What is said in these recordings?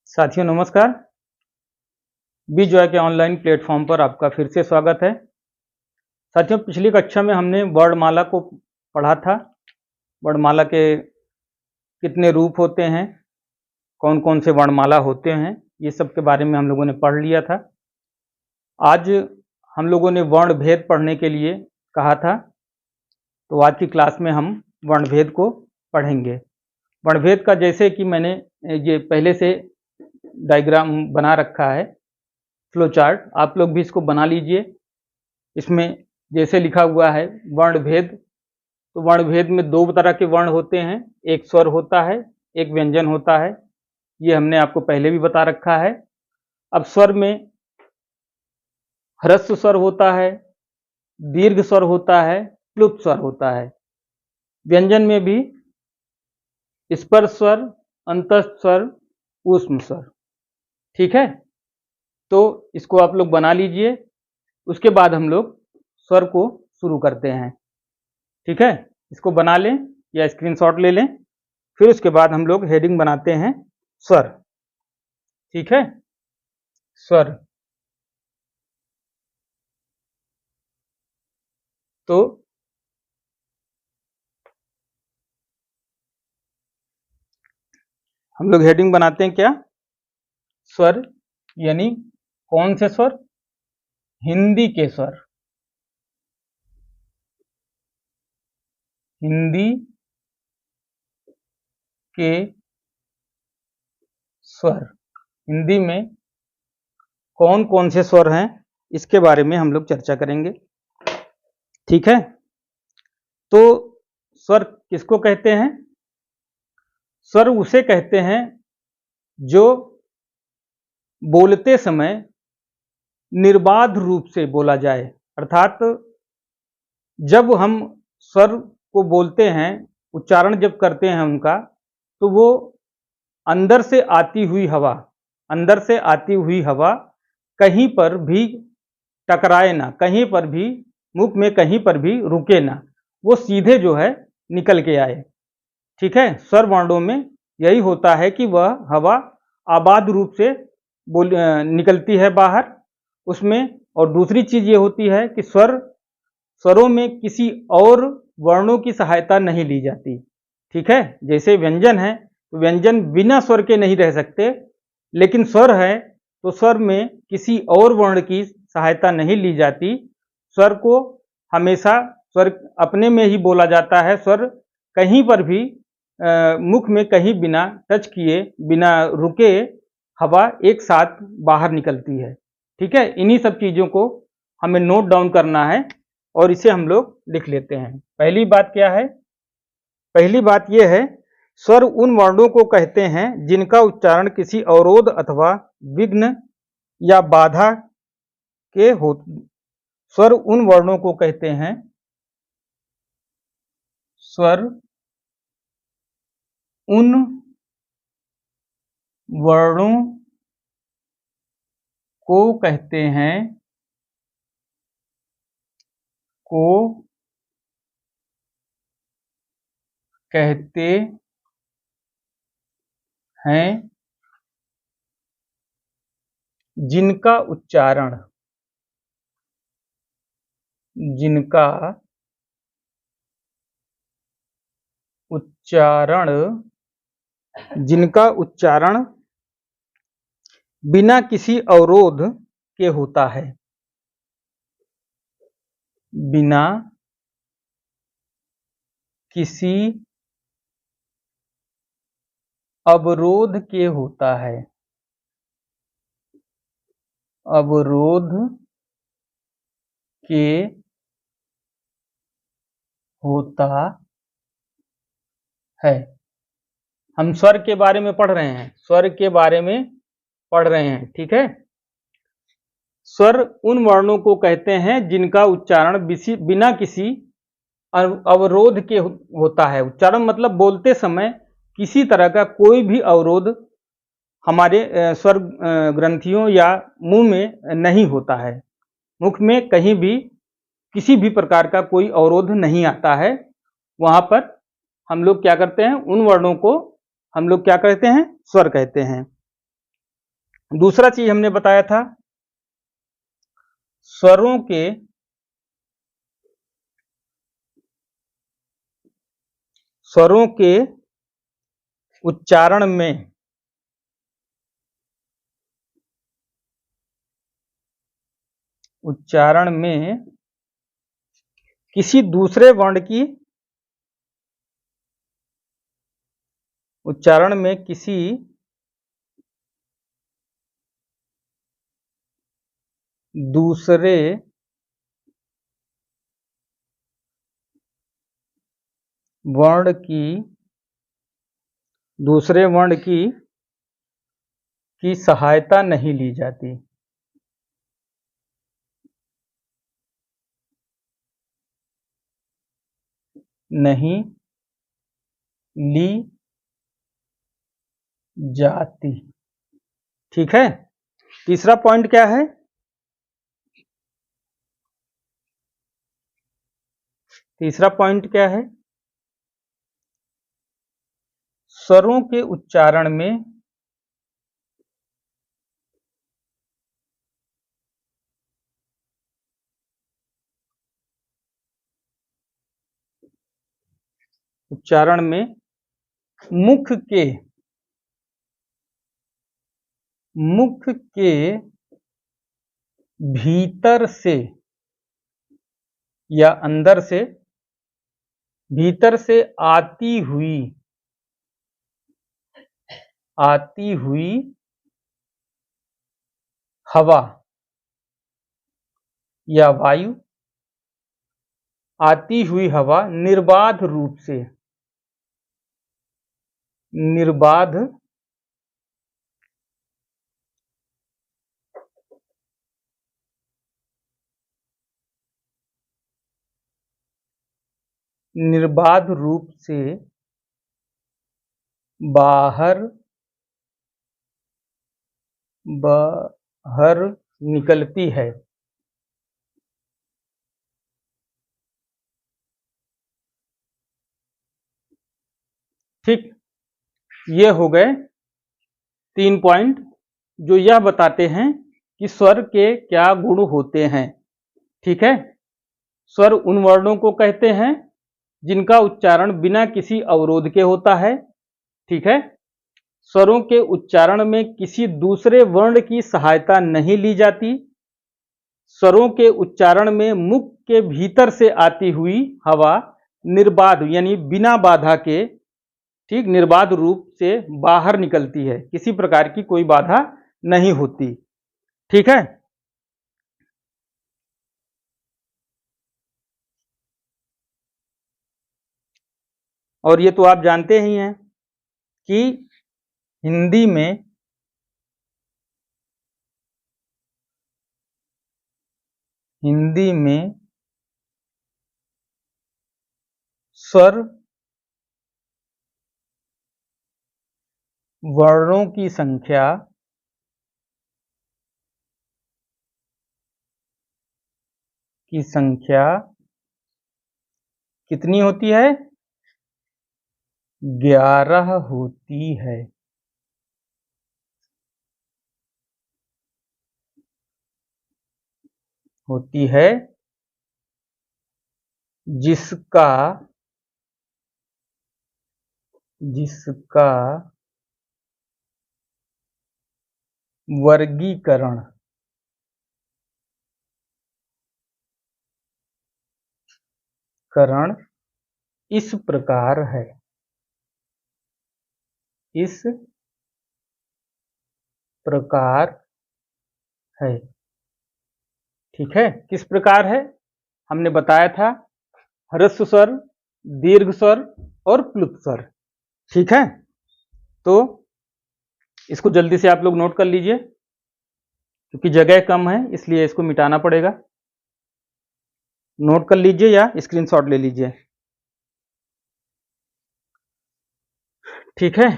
साथियों नमस्कार। B Joy के ऑनलाइन प्लेटफॉर्म पर आपका फिर से स्वागत है। साथियों पिछली कक्षा में हमने वर्णमाला को पढ़ा था। वर्णमाला के कितने रूप होते हैं, कौन कौन से वर्णमाला होते हैं, ये सब के बारे में हम लोगों ने पढ़ लिया था। आज हम लोगों ने वर्ण भेद पढ़ने के लिए कहा था, तो आज की क्लास में हम वर्ण भेद को पढ़ेंगे। वर्ण भेद का जैसे कि मैंने ये पहले से डायग्राम बना रखा है, फ्लो चार्ट, आप लोग भी इसको बना लीजिए। इसमें जैसे लिखा हुआ है वर्ण भेद, तो वर्ण भेद में दो तरह के वर्ण होते हैं, एक स्वर होता है, एक व्यंजन होता है। ये हमने आपको पहले भी बता रखा है। अब स्वर में ह्रस्व स्वर होता है, दीर्घ स्वर होता है, क्लुप्त स्वर होता है। व्यंजन में भी स्पर्श स्वर, अंतस्थ स्वर, ऊष्म स्वर। ठीक है, तो इसको आप लोग बना लीजिए। उसके बाद हम लोग स्वर को शुरू करते हैं। ठीक है, इसको बना लें या स्क्रीनशॉट ले लें। फिर उसके बाद हम लोग हेडिंग बनाते हैं स्वर। ठीक है, स्वर। तो हम लोग हेडिंग बनाते हैं क्या? स्वर, यानी कौन से स्वर? हिंदी के स्वर। हिंदी के स्वर। हिंदी में कौन कौन से स्वर हैं, इसके बारे में हम लोग चर्चा करेंगे। ठीक है, तो स्वर किसको कहते हैं? स्वर उसे कहते हैं जो बोलते समय निर्बाध रूप से बोला जाए। अर्थात जब हम स्वर को बोलते हैं, उच्चारण जब करते हैं उनका, तो वो अंदर से आती हुई हवा कहीं पर भी टकराए ना, कहीं पर भी मुख में कहीं पर भी रुके ना, वो सीधे जो है निकल के आए। ठीक है, स्वर वर्णों में यही होता है कि वह हवा आबाद रूप से निकलती है बाहर उसमें। और दूसरी चीज ये होती है कि स्वरों में किसी और वर्णों की सहायता नहीं ली जाती। ठीक है, जैसे व्यंजन है, तो व्यंजन बिना स्वर के नहीं रह सकते, लेकिन स्वर है तो स्वर में किसी और वर्ण की सहायता नहीं ली जाती। स्वर को हमेशा स्वर अपने में ही बोला जाता है। स्वर कहीं पर भी मुख में कहीं बिना टच किए, बिना रुके हवा एक साथ बाहर निकलती है। ठीक है, इन्हीं सब चीजों को हमें नोट डाउन करना है और इसे हम लोग लिख लेते हैं। पहली बात क्या है? पहली बात यह है, स्वर उन वर्णों को कहते हैं जिनका उच्चारण किसी अवरोध अथवा विघ्न या बाधा के हो। स्वर उन वर्णों को कहते हैं, स्वर उन वर्णों को कहते हैं जिनका उच्चारण बिना किसी अवरोध के होता है। बिना किसी अवरोध के होता है। अवरोध के होता है। हम स्वर के बारे में पढ़ रहे हैं, स्वर के बारे में पढ़ रहे हैं। ठीक है, स्वर उन वर्णों को कहते हैं जिनका उच्चारण बिना किसी अवरोध के होता है। उच्चारण मतलब बोलते समय किसी तरह का कोई भी अवरोध हमारे स्वर ग्रंथियों या मुंह में नहीं होता है। मुख में कहीं भी किसी भी प्रकार का कोई अवरोध नहीं आता है। वहां पर हम लोग क्या करते हैं, उन वर्णों को हम लोग क्या कहते हैं? स्वर कहते हैं। दूसरा चीज हमने बताया था, स्वरों के उच्चारण में किसी दूसरे वर्ण की उच्चारण में किसी दूसरे वर्ण की सहायता नहीं ली जाती। नहीं ली जाती। ठीक है। तीसरा पॉइंट क्या है? तीसरा पॉइंट क्या है? स्वरों के उच्चारण में मुख के भीतर से या अंदर से, भीतर से आती हुई हवा या वायु, आती हुई हवा निर्बाध रूप से बाहर निकलती है। ठीक, ये हो गए 3 पॉइंट जो यह बताते हैं कि स्वर के क्या गुण होते हैं। ठीक है। स्वर उन वर्णों को कहते हैं जिनका उच्चारण बिना किसी अवरोध के होता है। ठीक है। स्वरों के उच्चारण में किसी दूसरे वर्ण की सहायता नहीं ली जाती। स्वरों के उच्चारण में मुख के भीतर से आती हुई हवा निर्बाध यानी बिना बाधा के, ठीक, निर्बाध रूप से बाहर निकलती है, किसी प्रकार की कोई बाधा नहीं होती। ठीक है। और ये तो आप जानते ही हैं कि हिंदी में स्वर वर्णों की संख्या कितनी होती है? 11 होती है। जिसका वर्गीकरण इस प्रकार है। ठीक है। किस प्रकार है? हमने बताया था, ह्रस्व स्वर, दीर्घ स्वर और प्लुत स्वर। ठीक है। तो इसको जल्दी से आप लोग नोट कर लीजिए, क्योंकि जगह कम है इसलिए इसको मिटाना पड़ेगा। नोट कर लीजिए या स्क्रीनशॉट ले लीजिए। ठीक है।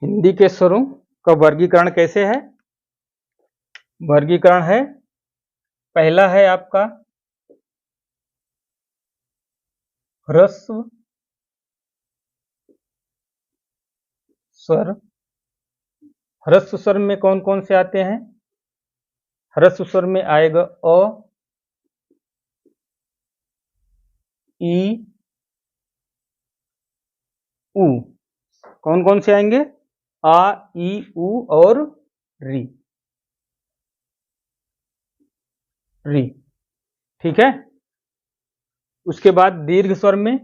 हिंदी के स्वरों का वर्गीकरण कैसे है? वर्गीकरण है, पहला है आपका ह्रस्व स्वर। ह्रस्व स्वर में कौन कौन से आते हैं? ह्रस्व स्वर में आएगा अ, ई, उ। कौन कौन से आएंगे? आ, ई, उ और री। री, ठीक है। उसके बाद दीर्घ स्वर में,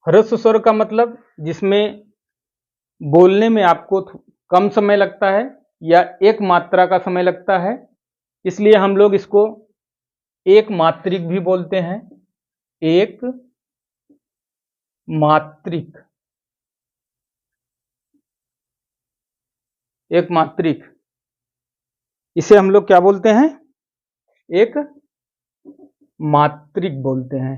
ह्रस्व स्वर का मतलब जिसमें बोलने में आपको कम समय लगता है या एक मात्रा का समय लगता है, इसलिए हम लोग इसको एक मात्रिक भी बोलते हैं। एक मात्रिक, एक मात्रिक, इसे हम लोग क्या बोलते हैं? एक मात्रिक बोलते हैं।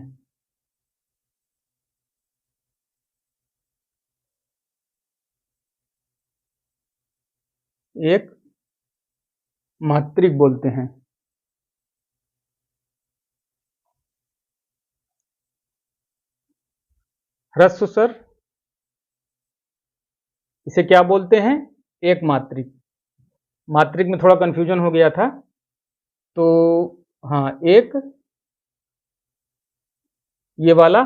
एक मात्रिक बोलते हैं। ह्रस्व स्वर, इसे क्या बोलते हैं? एक मात्रिक। मात्रिक में थोड़ा कंफ्यूजन हो गया था, तो हाँ, एक, ये वाला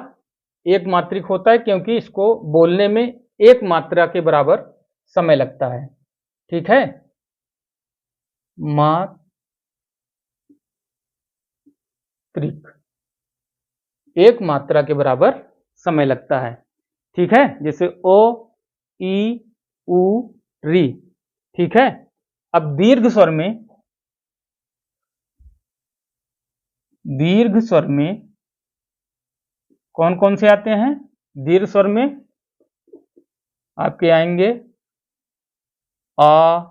एक मात्रिक होता है क्योंकि इसको बोलने में एक मात्रा के बराबर समय लगता है। ठीक है, मात्रिक, एक मात्रा के बराबर समय लगता है। ठीक है, जैसे ओ, ई, उ, री। ठीक है, अब दीर्घ स्वर में, दीर्घ स्वर में कौन कौन से आते हैं? दीर्घ स्वर में आपके आएंगे आ,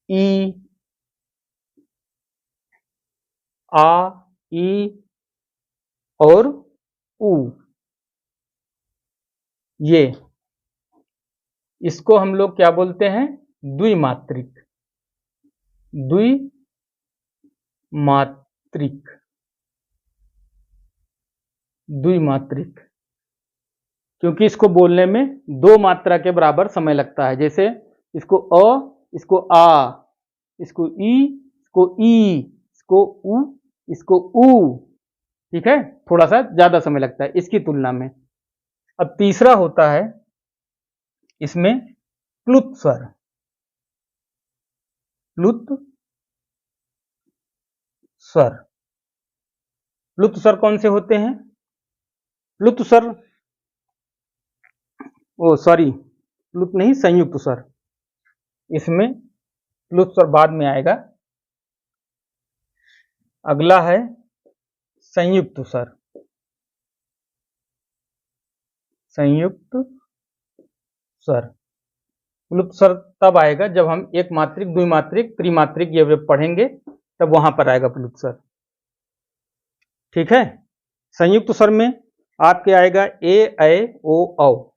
ई, आ, ई और उ। ये, इसको हम लोग क्या बोलते हैं? द्विमात्रिक। द्विमात्रिक, द्विमात्रिक, क्योंकि इसको बोलने में दो मात्रा के बराबर समय लगता है। जैसे इसको अ, इसको आ, इसको ई, इसको ई, इसको उ, इसको उ। ठीक है, थोड़ा सा ज्यादा समय लगता है इसकी तुलना में। अब तीसरा होता है इसमें प्लुत स्वर। प्लुत स्वर, प्लुत स्वर कौन से होते हैं? प्लुत स्वर, ओ सॉरी, प्लुत नहीं, संयुक्त स्वर। इसमें प्लुत स्वर बाद में आएगा। अगला है संयुक्त स्वर। संयुक्त स्वर, प्लुत स्वर तब आएगा जब हम एक मात्रिक, द्विमात्रिक, त्रिमात्रिक ये पढ़ेंगे, तब वहां पर आएगा प्लुत स्वर। ठीक है, संयुक्त स्वर में आपके आएगा ए, ऐ, ओ, औ।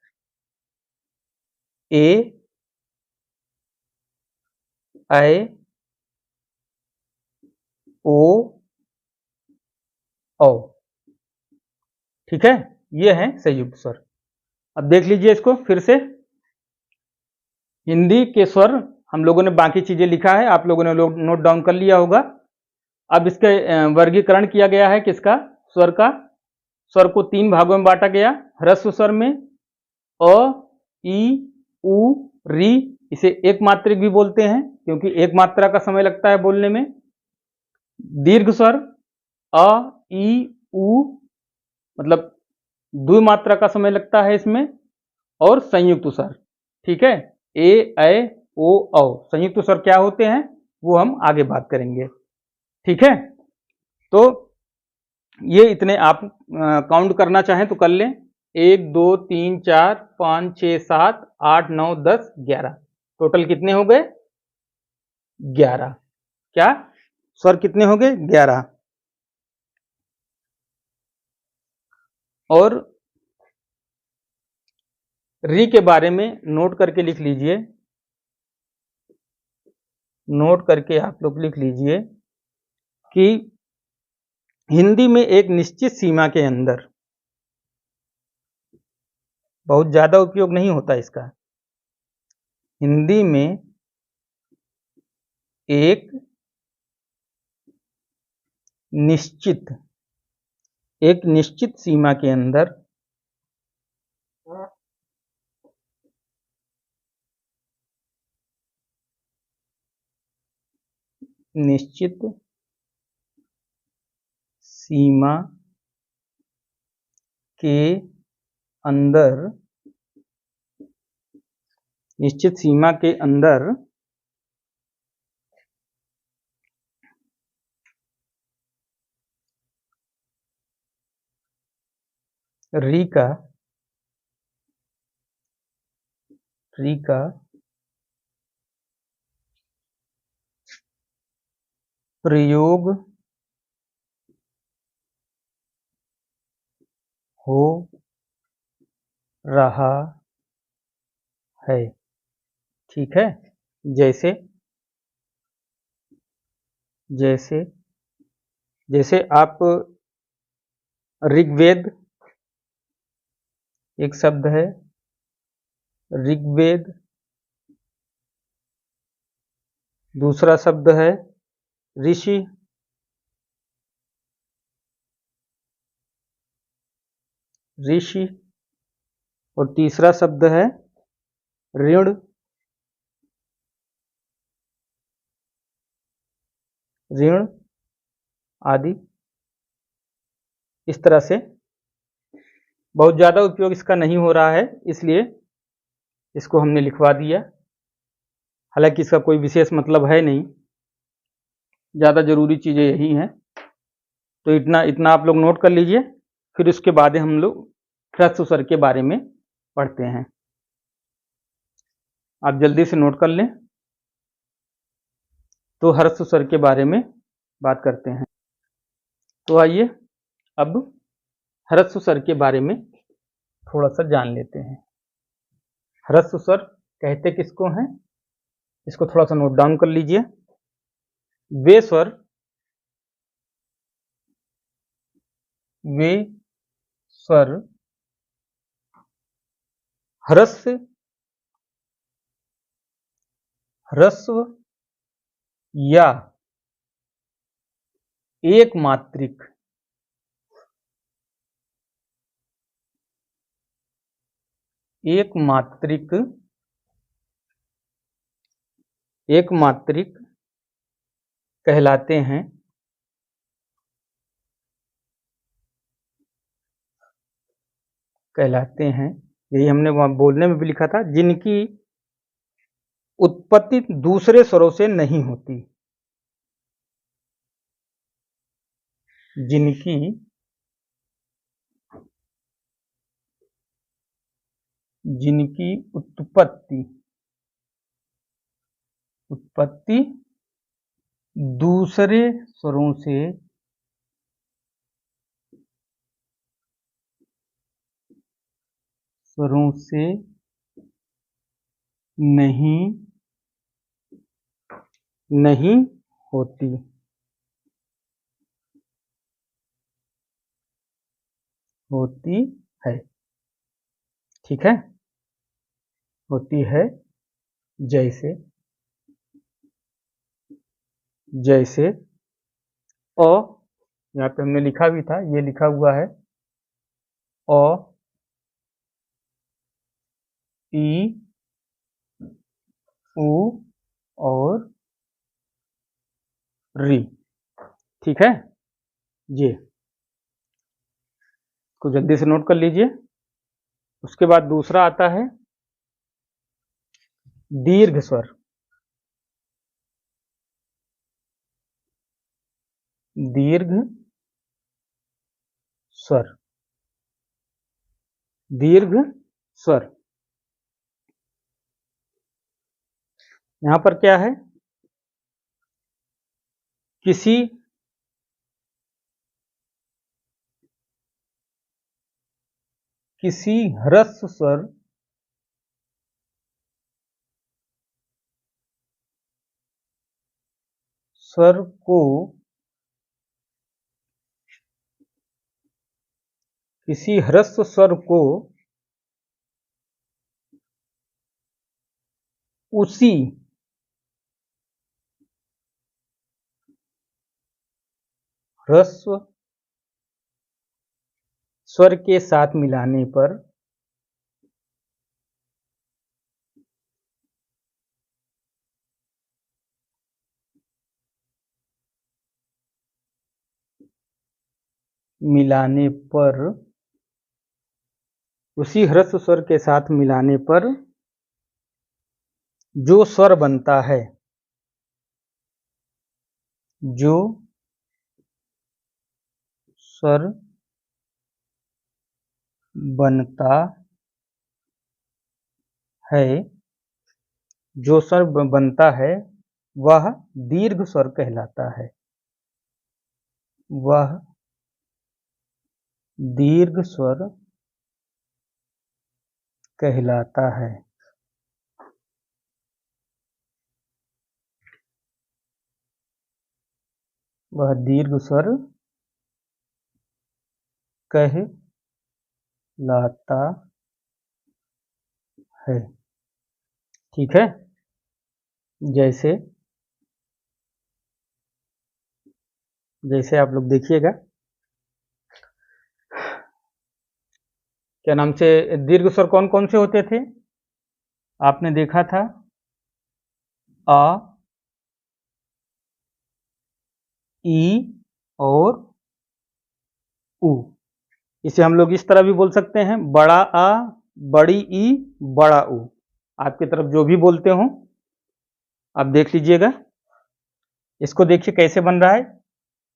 ए, ऐ, ओ, औ। ठीक है, ये है संयुक्त स्वर। अब देख लीजिए इसको फिर से। हिंदी के स्वर हम लोगों ने बाकी चीजें लिखा है, आप लोगों ने नोट डाउन कर लिया होगा। अब इसके वर्गीकरण किया गया है किसका? स्वर का। स्वर को तीन भागों में बांटा गया। ह्रस्व स्वर में अ, ई, उ, री, इसे एक मात्रिक भी बोलते हैं क्योंकि एक मात्रा का समय लगता है बोलने में। दीर्घ स्वर अ, ई, उ, मतलब द्विमात्रा का समय लगता है इसमें। और संयुक्त स्वर, ठीक है, ए, ऐ, ओ, औ। संयुक्त स्वर क्या होते हैं वो हम आगे बात करेंगे। ठीक है, तो ये इतने आप काउंट करना चाहें तो कर लें। 1, 2, 3, 4, 5, 6, 7, 8, 9, 10, 11। टोटल कितने हो गए? 11। क्या स्वर कितने हो गए? 11। और री के बारे में नोट करके लिख लीजिए, नोट करके आप लोग लिख लीजिए कि हिंदी में एक निश्चित सीमा के अंदर, बहुत ज्यादा उपयोग नहीं होता इसका, हिंदी में एक निश्चित सीमा के अंदर निश्चित सीमा के अंदर, निश्चित सीमा के अंदर री का प्रयोग हो रहा है। ठीक है, जैसे आप ऋग्वेद एक शब्द है, ऋग्वेद, दूसरा शब्द है ऋषि, और तीसरा शब्द है ऋण, आदि। इस तरह से बहुत ज्यादा उपयोग इसका नहीं हो रहा है, इसलिए इसको हमने लिखवा दिया। हालांकि इसका कोई विशेष मतलब है नहीं, ज्यादा जरूरी चीजें यही हैं, तो इतना आप लोग नोट कर लीजिए। फिर उसके बाद हम लोग ह्रस्व स्वर के बारे में पढ़ते हैं। आप जल्दी से नोट कर लें, तो ह्रस्व स्वर के बारे में बात करते हैं। तो आइए अब ह्रस्व स्वर के बारे में थोड़ा सा जान लेते हैं। ह्रस्व स्वर कहते किसको हैं, इसको थोड़ा सा नोट डाउन कर लीजिए। वे स्वर ह्रस्व या एक मात्रिक कहलाते हैं। यही हमने वहां बोलने में भी लिखा था, जिनकी उत्पत्ति दूसरे स्वरों से नहीं होती, जिनकी उत्पत्ति दूसरे स्वरों से नहीं होती है। ठीक है, होती है। जैसे अ, यहाँ पे हमने लिखा भी था, ये लिखा हुआ है अ, ई, उ और री। ठीक है जी, को जल्दी से नोट कर लीजिए। उसके बाद दूसरा आता है दीर्घ स्वर। दीर्घ स्वर यहां पर क्या है, किसी किसी ह्रस्व स्वर को किसी ह्रस्व स्वर को उसी ह्रस्व स्वर के साथ मिलाने पर उसी ह्रस्व स्वर के साथ मिलाने पर जो स्वर बनता है, जो स्वर बनता है, जो स्वर बनता है वह दीर्घ स्वर कहलाता है। वह दीर्घ स्वर कहलाता है। वह दीर्घ स्वर कहलाता है। ठीक है, जैसे आप लोग देखिएगा, क्या नाम से दीर्घ स्वर कौन कौन से होते थे? आपने देखा था अ, ई और उ। इसे हम लोग इस तरह भी बोल सकते हैं, बड़ा आ, बड़ी ई, बड़ा उ। आपकी तरफ जो भी बोलते हो आप देख लीजिएगा। इसको देखिए कैसे बन रहा है।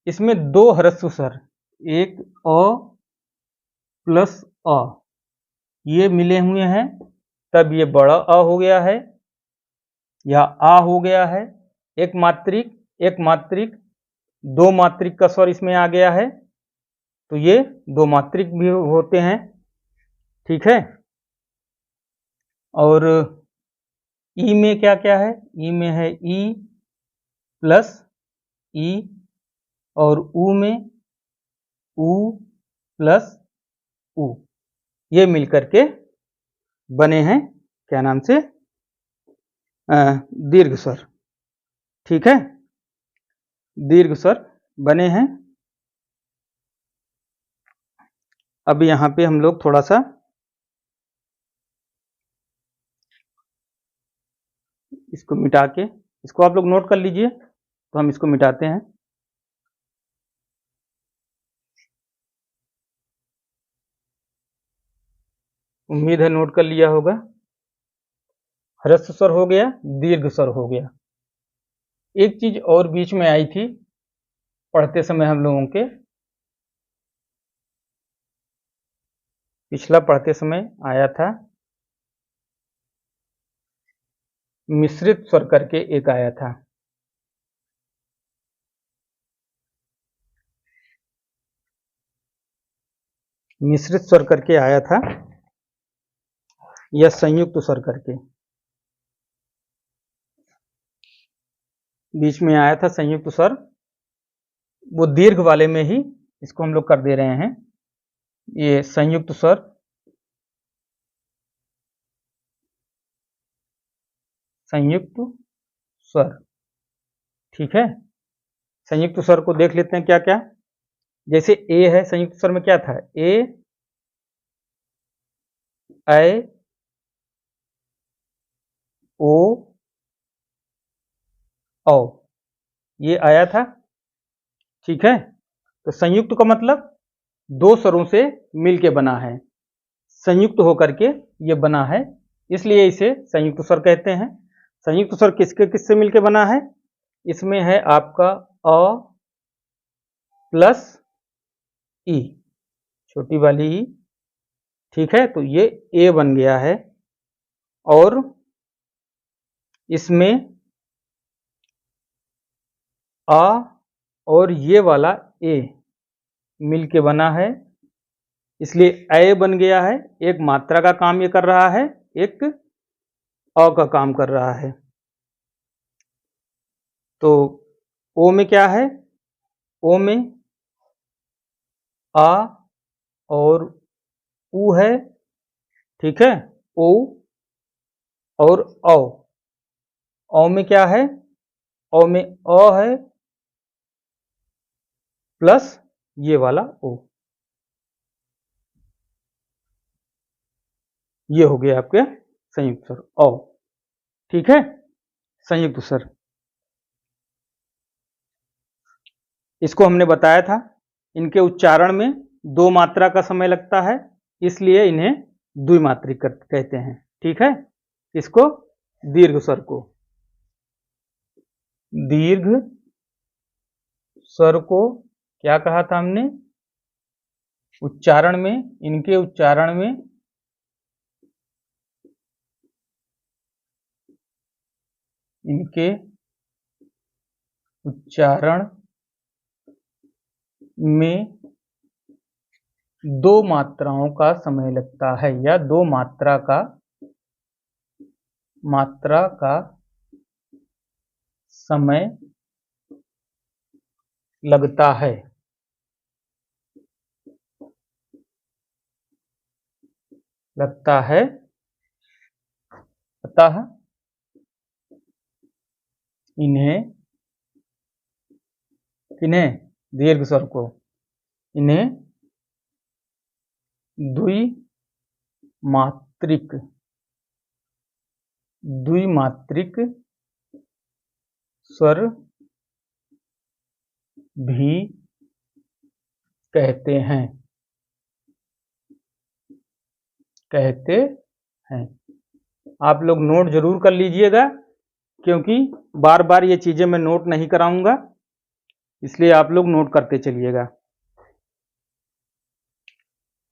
इसमें दो ह्रस्व स्वर, एक अ प्लस अ, ये मिले हुए हैं, तब ये बड़ा अ हो गया है या आ हो गया है। एक मात्रिक, दो मात्रिक का स्वर इसमें आ गया है, तो ये दो मात्रिक भी होते हैं। ठीक है, और ई में क्या क्या है? ई में है ई प्लस ई, और उ में उ प्लस उ। ये मिलकर के बने हैं क्या नाम से दीर्घ स्वर। ठीक है, दीर्घ स्वर बने हैं। अब यहाँ पे हम लोग थोड़ा सा इसको मिटा के, इसको आप लोग नोट कर लीजिए, तो हम इसको मिटाते हैं। उम्मीद है नोट कर लिया होगा। ह्रस्व स्वर हो गया, दीर्घ स्वर हो गया। एक चीज और बीच में आई थी पढ़ते समय हम लोगों के, पिछला पढ़ते समय आया था, मिश्रित स्वर करके एक आया था। मिश्रित स्वर करके आया था या संयुक्त स्वर करके बीच में आया था संयुक्त स्वर। वो दीर्घ वाले में ही इसको हम लोग कर दे रहे हैं, ये संयुक्त स्वर। संयुक्त स्वर, ठीक है। संयुक्त स्वर को देख लेते हैं क्या क्या। जैसे ए है, संयुक्त स्वर में क्या था? ए, ऐ, ओ, औ, ये आया था। ठीक है, तो संयुक्त का मतलब दो स्वरों से मिलके बना है, संयुक्त होकर के ये बना है, इसलिए इसे संयुक्त स्वर कहते हैं। संयुक्त स्वर किसके किससे मिलके बना है? इसमें है आपका अ प्लस ई, छोटी वाली ई। ठीक है, तो ये ए बन गया है, और इसमें आ और ये वाला ए मिलके बना है इसलिए अ बन गया है। एक मात्रा का काम ये कर रहा है, एक अ का काम कर रहा है। तो ओ में क्या है? ओ में आ और उ है, ठीक है। ओ और औ। औ में क्या है? औ में अ है प्लस ये वाला ओ। ये हो गया आपके संयुक्त स्वर औ, ठीक है। संयुक्त स्वर इसको हमने बताया था, इनके उच्चारण में दो मात्रा का समय लगता है, इसलिए इन्हें द्विमात्रिक कहते हैं, ठीक है। इसको दीर्घ स्वर को, दीर्घ स्वर को क्या कहा था हमने? उच्चारण में, इनके उच्चारण में इनके उच्चारण में दो मात्राओं का समय लगता है, या दो मात्रा का समय लगता है। अतः किन्हें? दीर्घ स्वर को, इन्हें द्विमात्रिक स्वर भी कहते हैं। आप लोग नोट जरूर कर लीजिएगा, क्योंकि बार बार ये चीजें मैं नोट नहीं कराऊंगा, इसलिए आप लोग नोट करते चलिएगा।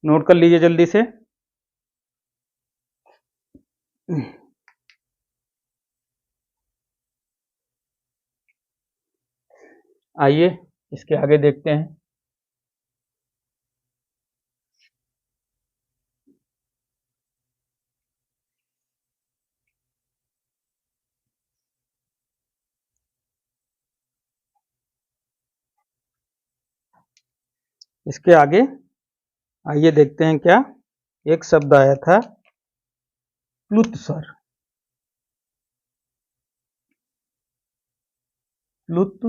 नोट कर लीजिए जल्दी से। आइए इसके आगे देखते हैं। इसके आगे आइए देखते हैं क्या। एक शब्द आया था प्लुत स्वर। प्लुत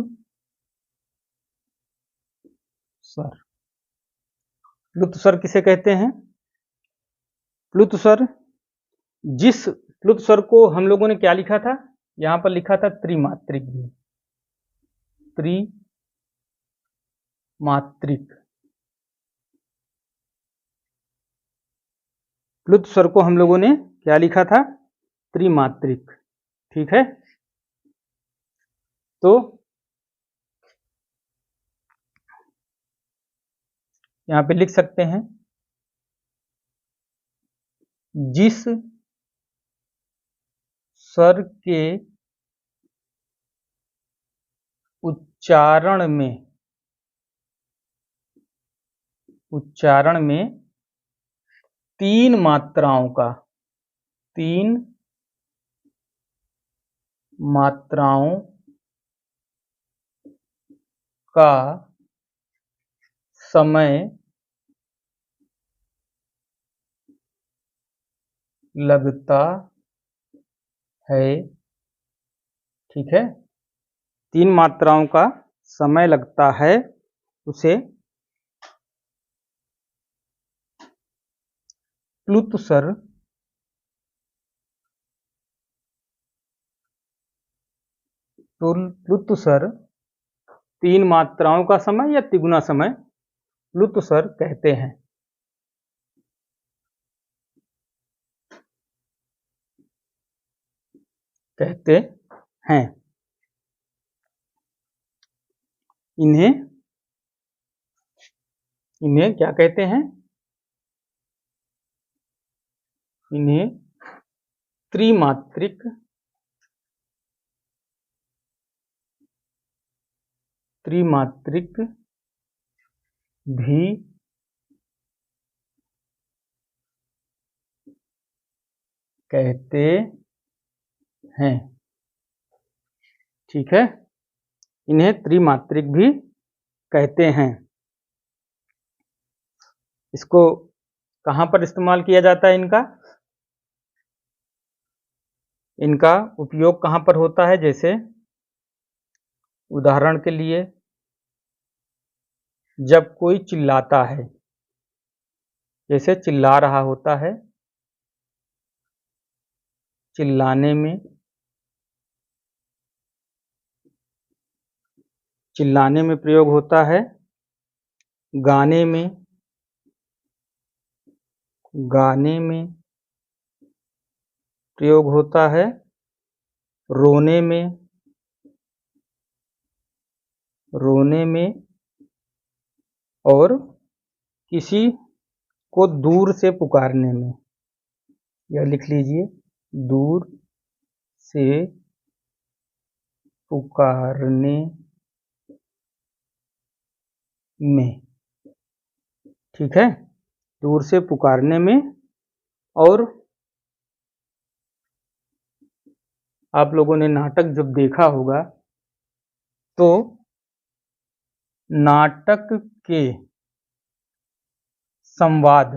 स्वर, प्लुत स्वर किसे कहते हैं? प्लुत स्वर, जिस प्लुत स्वर को हम लोगों ने क्या लिखा था? यहां पर लिखा था त्रिमात्रिक भी, त्रिमात्रिक। प्लुत स्वर को हम लोगों ने क्या लिखा था? त्रिमात्रिक, ठीक है। तो यहां पे लिख सकते हैं, जिस स्वर के उच्चारण में तीन मात्राओं का समय लगता है, ठीक है। तीन मात्राओं का समय लगता है, उसे प्लुत स्वर तीन मात्राओं का समय या तिगुना समय प्लुत स्वर कहते हैं। इन्हें क्या कहते हैं? इन्हें त्रिमात्रिक भी कहते हैं। ठीक है, इन्हें त्रिमात्रिक भी कहते हैं। इसको कहाँ पर इस्तेमाल किया जाता है? इनका उपयोग कहाँ पर होता है? जैसे उदाहरण के लिए, जब कोई चिल्लाता है, जैसे चिल्ला रहा होता है, चिल्लाने में, चिल्लाने में प्रयोग होता है। गाने में, गाने में प्रयोग होता है। रोने में, रोने में, और किसी को दूर से पुकारने में। यह लिख लीजिए, दूर से पुकारने में। ठीक है, दूर से पुकारने में। और आप लोगों ने नाटक जब देखा होगा तो नाटक के संवाद,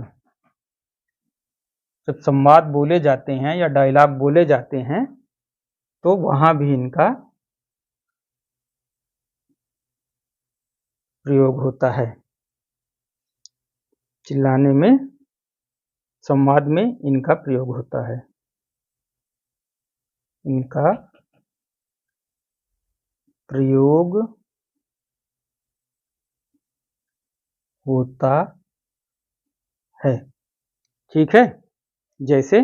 जब संवाद बोले जाते हैं या डायलॉग बोले जाते हैं तो वहां भी इनका प्रयोग होता है। चिल्लाने में, संवाद में इनका प्रयोग होता है। इनका प्रयोग होता है। ठीक है, जैसे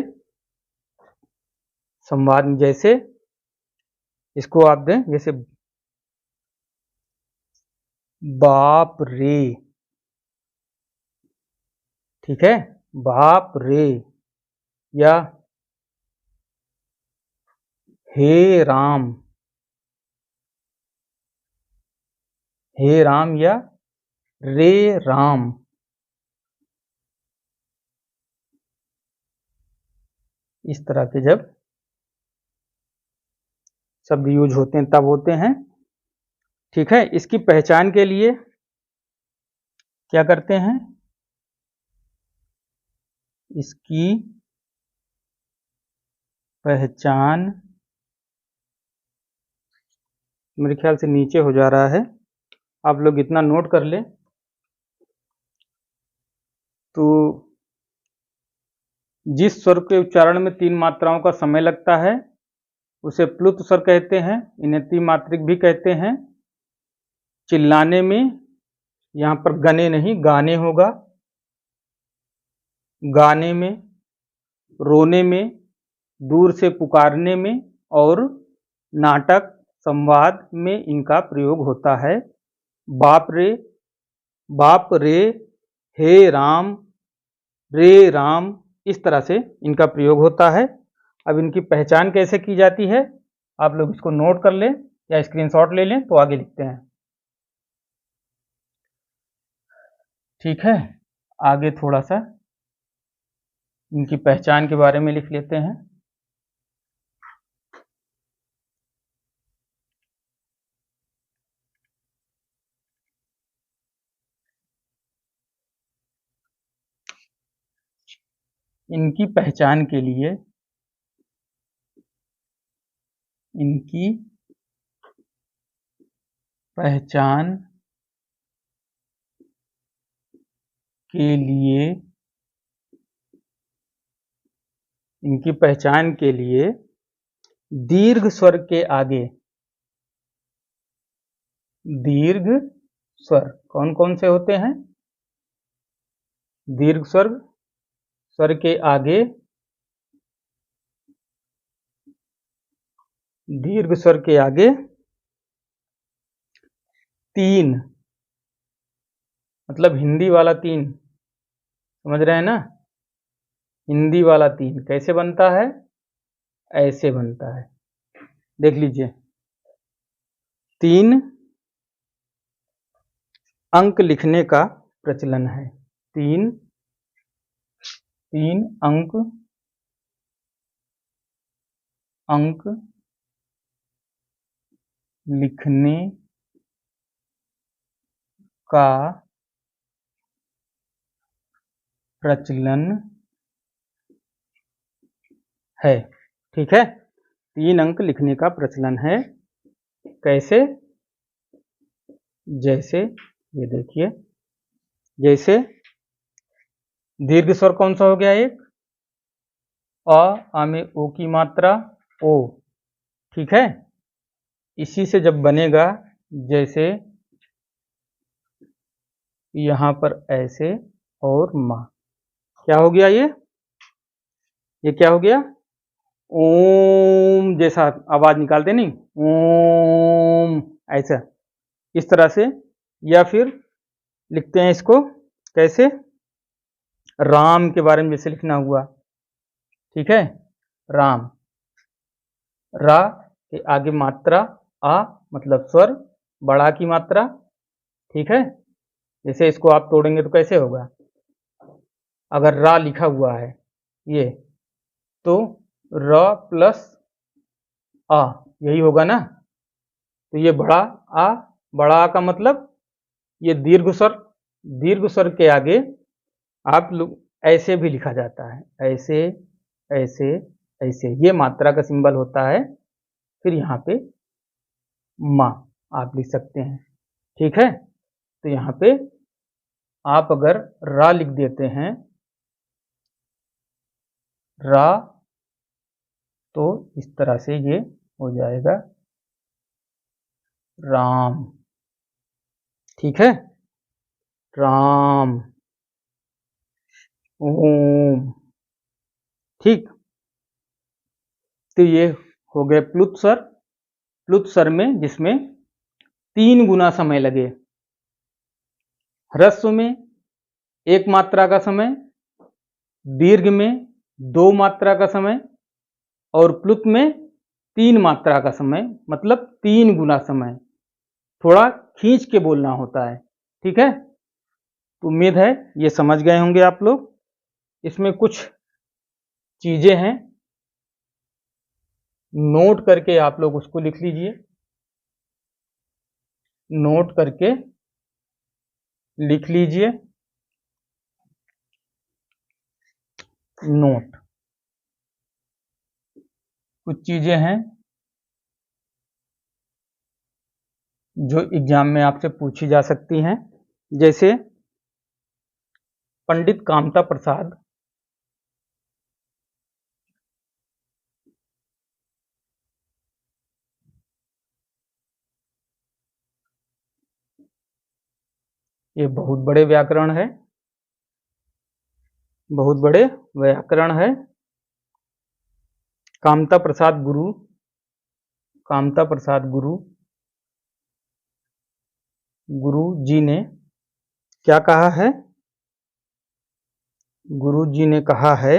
संवाद में, जैसे इसको आप दें, जैसे बाप रे। ठीक है, बाप रे, या हे राम, हे राम, या रे राम। इस तरह के जब शब्द यूज होते हैं तब होते हैं। ठीक है, इसकी पहचान के लिए क्या करते हैं? इसकी पहचान, मेरे ख्याल से नीचे हो जा रहा है, आप लोग इतना नोट कर लें। तो जिस स्वर के उच्चारण में 3 मात्राओं का समय लगता है उसे प्लुत स्वर कहते हैं। इन्हें त्रिमात्रिक भी कहते हैं। चिल्लाने में, यहां पर गने नहीं गाने होगा। गाने में, रोने में, दूर से पुकारने में, और नाटक संवाद में इनका प्रयोग होता है। बाप रे, बाप रे, हे राम, रे राम, इस तरह से इनका प्रयोग होता है। अब इनकी पहचान कैसे की जाती है, आप लोग इसको नोट कर लें या स्क्रीनशॉट ले लें तो आगे लिखते हैं। ठीक है, आगे थोड़ा सा इनकी पहचान के बारे में लिख लेते हैं। इनकी पहचान के लिए, इनकी पहचान के लिए, इनकी पहचान के लिए दीर्घ स्वर के आगे, दीर्घ स्वर कौन कौन से होते हैं? दीर्घ स्वर के आगे, दीर्घ स्वर के आगे 3, मतलब हिंदी वाला 3, समझ रहे हैं ना? हिंदी वाला 3 कैसे बनता है? ऐसे बनता है, देख लीजिए। 3 अंक लिखने का प्रचलन है। 3 अंक अंक लिखने का प्रचलन है। ठीक है, 3 अंक लिखने का प्रचलन है। कैसे? जैसे ये देखिए, जैसे दीर्घ स्वर कौन सा हो गया? एक आ में ओ की मात्रा ओ। ठीक है, इसी से जब बनेगा, जैसे यहां पर ऐसे और मां, क्या हो गया? ये क्या हो गया? ओम जैसा आवाज निकालते नहीं, ओम, ऐसा, इस तरह से। या फिर लिखते हैं इसको कैसे? राम के बारे में जैसे लिखना हुआ। ठीक है, राम, रा के आगे मात्रा आ, मतलब स्वर, बड़ा की मात्रा। ठीक है, जैसे इसको आप तोड़ेंगे तो कैसे होगा? अगर रा लिखा हुआ है ये, तो र प्लस आ, यही होगा ना। तो ये बड़ा आ, बड़ा आ का मतलब ये दीर्घ स्वर, दीर्घ स्वर के आगे आप लोग ऐसे भी लिखा जाता है, ऐसे ऐसे ऐसे, ये मात्रा का सिंबल होता है। फिर यहाँ पे माँ आप लिख सकते हैं। ठीक है, तो यहाँ पे आप अगर रा लिख देते हैं, रा, तो इस तरह से ये हो जाएगा राम। ठीक है, राम, ओम। ठीक, तो ये हो गए प्लुत स्वर। प्लुत स्वर में जिसमें 3 गुना समय लगे। ह्रस्व में 1 मात्रा का समय, दीर्घ में 2 मात्रा का समय, और प्लुत में 3 मात्रा का समय, मतलब 3 गुना समय। थोड़ा खींच के बोलना होता है। ठीक है, तो उम्मीद है ये समझ गए होंगे आप लोग। इसमें कुछ चीजें हैं, नोट करके आप लोग उसको लिख लीजिए। नोट करके लिख लीजिए। नोट, कुछ चीजें हैं जो एग्जाम में आपसे पूछी जा सकती हैं। जैसे पंडित कामता प्रसाद ये बहुत बड़े व्याकरण है, बहुत बड़े व्याकरण है। कामता प्रसाद गुरु, कामता प्रसाद गुरु, गुरु जी ने क्या कहा है? गुरु जी ने कहा है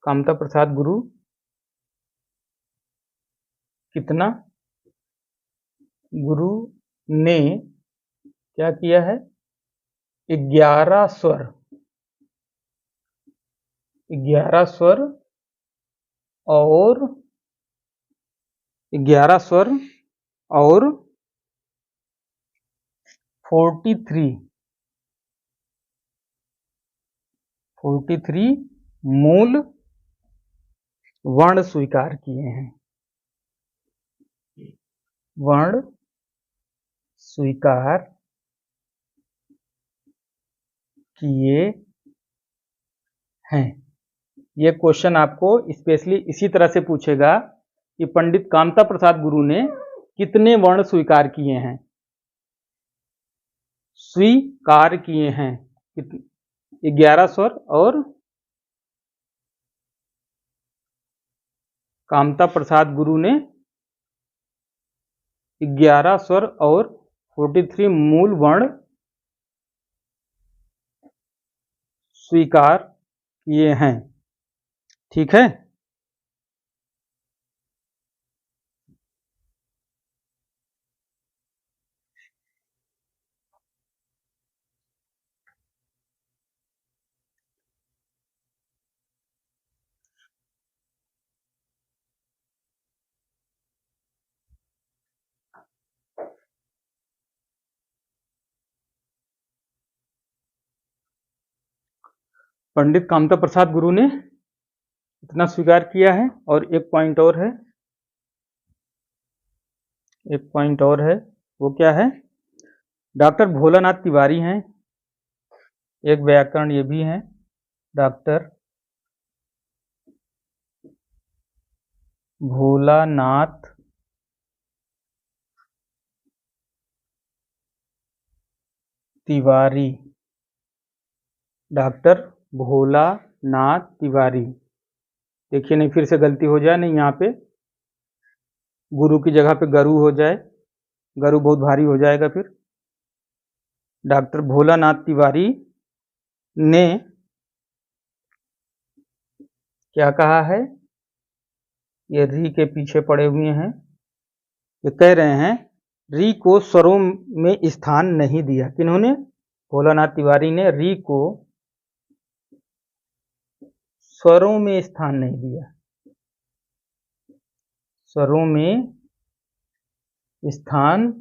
कामता प्रसाद गुरु कितना? गुरु ने क्या किया है? 11 स्वर, 11 स्वर और 11 स्वर और 43 मूल वर्ण स्वीकार किए हैं। वर्ण स्वीकार किए हैं। ये क्वेश्चन आपको स्पेशली इसी तरह से पूछेगा कि पंडित कामता प्रसाद गुरु ने कितने वर्ण स्वीकार किए हैं? स्वीकार किए हैं 11 स्वर और कामता प्रसाद गुरु ने 11 स्वर और 43 मूल वर्ण स्वीकार किए हैं। ठीक है, पंडित कामता प्रसाद गुरु ने इतना स्वीकार किया है। और एक पॉइंट और है, एक पॉइंट और है, वो क्या है? डॉक्टर भोलानाथ तिवारी हैं, एक व्याकरण ये भी है, डॉक्टर भोलानाथ तिवारी, डॉक्टर भोलानाथ तिवारी। देखिए नहीं फिर से गलती हो जाए, नहीं यहाँ पे गुरु की जगह पे गरु हो जाए, गरु बहुत भारी हो जाएगा फिर। डॉक्टर भोलानाथ तिवारी ने क्या कहा है? ये री के पीछे पड़े हुए हैं, ये कह रहे हैं री को स्वरों में स्थान नहीं दिया। किन्होंने? भोलानाथ तिवारी ने री को स्वरों में स्थान नहीं दिया, स्वरों में स्थान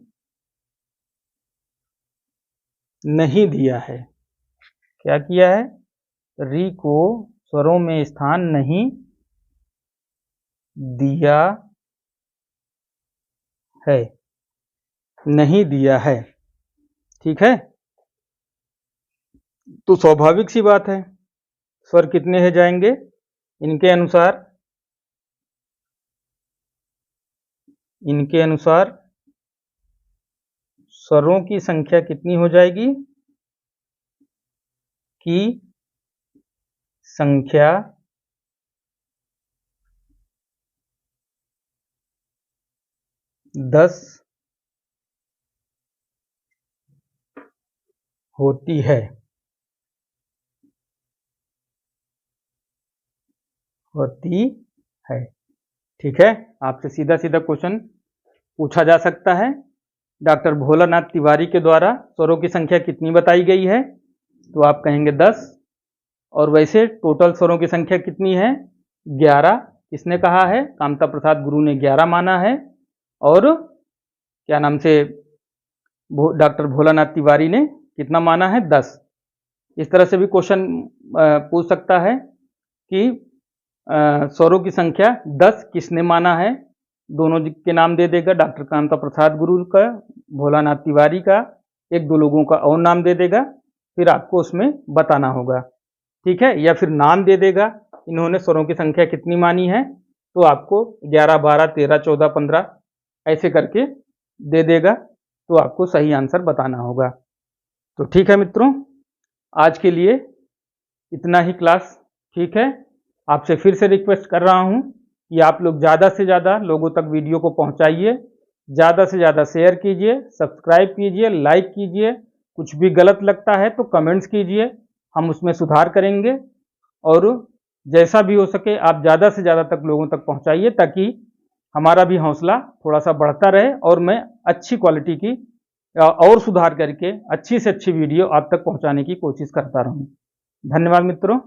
नहीं दिया है। क्या किया है? री को स्वरों में स्थान नहीं दिया है, नहीं दिया है। ठीक है, तो स्वाभाविक सी बात है, स्वर कितने हैं जाएंगे? इनके अनुसार स्वरों की संख्या कितनी हो जाएगी? की संख्या 10 होती है। ठीक है, आपसे सीधा सीधा क्वेश्चन पूछा जा सकता है। डॉक्टर भोलानाथ तिवारी के द्वारा स्वरों की संख्या कितनी बताई गई है? तो आप कहेंगे 10। और वैसे टोटल स्वरों की संख्या कितनी है? 11। किसने कहा है? कामता प्रसाद गुरु ने 11 माना है। और क्या नाम से डॉक्टर भोलानाथ तिवारी ने कितना माना है? 10। इस तरह से भी क्वेश्चन पूछ सकता है कि स्वरों की संख्या 10 किसने माना है? दोनों के नाम दे देगा, डॉक्टर कामता प्रसाद गुरु का, भोलानाथ तिवारी का, एक दो लोगों का और नाम दे देगा, फिर आपको उसमें बताना होगा। ठीक है, या फिर नाम दे देगा इन्होंने स्वरों की संख्या कितनी मानी है, तो आपको 11, 12, 13, 14, 15 ऐसे करके दे देगा, तो आपको सही आंसर बताना होगा। तो ठीक है मित्रों, आज के लिए इतना ही क्लास। ठीक है, आपसे फिर से रिक्वेस्ट कर रहा हूं कि आप लोग ज़्यादा से ज़्यादा लोगों तक वीडियो को पहुंचाइए, ज़्यादा से ज़्यादा शेयर कीजिए, सब्सक्राइब कीजिए, लाइक कीजिए। कुछ भी गलत लगता है तो कमेंट्स कीजिए, हम उसमें सुधार करेंगे। और जैसा भी हो सके आप ज़्यादा से ज़्यादा तक लोगों तक पहुंचाइए, ताकि हमारा भी हौसला थोड़ा सा बढ़ता रहे और मैं अच्छी क्वालिटी की और सुधार करके अच्छी से अच्छी वीडियो आप तक पहुंचाने की कोशिश करता रहूं। धन्यवाद मित्रों।